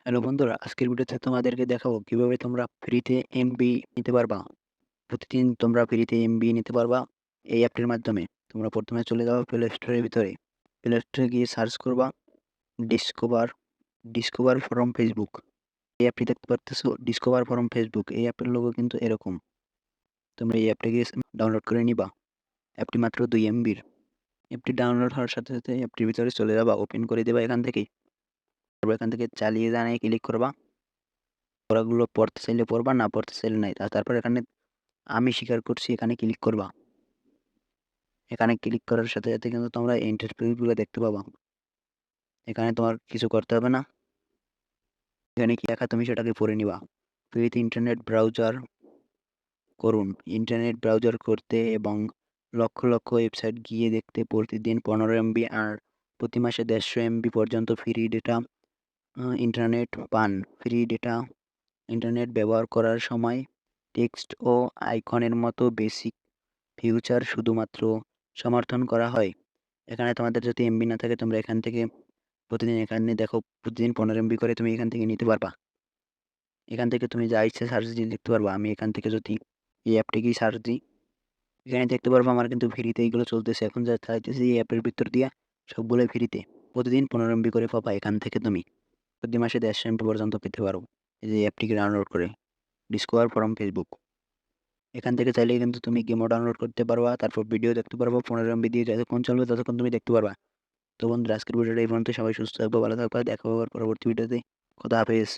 Hello বন্ধুরা, আজকের ভিডিওতে তোমাদেরকে দেখাবো কিভাবে তোমরা ফ্রিতে এমবি নিতে পারবা। প্রতিদিন তোমরা ফ্রিতে এমবি নিতে পারবা এই অ্যাপটির মাধ্যমে। তোমরা প্রথমে চলে যাও প্লে স্টোরের ভিতরে। প্লে স্টোরে গিয়ে সার্চ করবা ডিসকভার ডিসকভার ফ্রম ফেসবুক। এই অ্যাপটি দেখতে পারতেছো, ডিসকভার ফ্রম ফেসবুক। এই অ্যাপের লোগো কিন্তু এরকম। তোমরা এই অ্যাপটা গিয়ে ডাউনলোড করে নিবা। অ্যাপটি মাত্র 2 এমবির। অ্যাপটি ডাউনলোড হওয়ার সাথে সাথে অ্যাপটির ভিতরে চলে যাবা, ওপেন করে দেবা এখান থেকেই। তারপর এখান থেকে চালিয়ে জানায় ক্লিক করবা। পড়াগুলো পড়তে চাইলে পড়বা, না পড়তে চাইলে নাই। তারপর এখানে আমি স্বীকার করছি এখানে ক্লিক করবা। এখানে ক্লিক করার সাথে সাথে কিন্তু তোমরা ইন্টারফেসগুলো দেখতে পাবা। এখানে তোমার কিছু করতে হবে না। এখানে কি লেখা তুমি সেটাকে পড়ে নিবা। ফ্রিতে ইন্টারনেট ব্রাউজার করুন। ইন্টারনেট ব্রাউজার করতে এবং লক্ষ লক্ষ ওয়েবসাইট গিয়ে দেখতে প্রতিদিন 15 এমবি আর প্রতি মাসে 150 এমবি পর্যন্ত ফ্রি ডেটা ইন্টারনেট পান। ফ্রি ডেটা ইন্টারনেট ব্যবহার করার সময় টেক্সট ও আইকনের মতো বেসিক ফিউচার শুধুমাত্র সমর্থন করা হয়। এখানে তোমাদের যদি এমবি না থাকে তোমরা এখান থেকে প্রতিদিন এখানে দেখো, প্রতিদিন 15 এমবি করে তুমি এখান থেকে নিতে পারবা। এখান থেকে তুমি যা ইচ্ছে সার্চ দিয়ে দেখতে পারবা। আমি এখান থেকে যদি এই অ্যাপটিকেই সার্চ দিই, এখানে দেখতে পারবো আমার কিন্তু ফ্রিতে এইগুলো চলতেছে। এখন যা চাইতেছি এই অ্যাপের ভিতর দিয়ে সবগুলোই ফ্রিতে। প্রতিদিন 15 এমবি করে পাবা এখান থেকে তুমি। প্রতি মাসে 150 এমবি পর্যন্ত পেতে পারো এই যে অ্যাপটিকে ডাউনলোড করে, ডিসকভার ফ্রম ফেসবুক। এখান থেকে চাইলে কিন্তু তুমি গেমও ডাউনলোড করতে পারবা, তারপর ভিডিও দেখতে পারবা। 15 এমবি দিয়ে যতক্ষণ চলবে ততক্ষণ তুমি দেখতে পারবা। তো বন্ধুরা, আজকের ভিডিওটা এই পর্যন্ত। সবাই সুস্থ থাকবে, ভালো থাকবে। দেখা হবে আবার পরবর্তী ভিডিওতে। খোদা হাফেজ।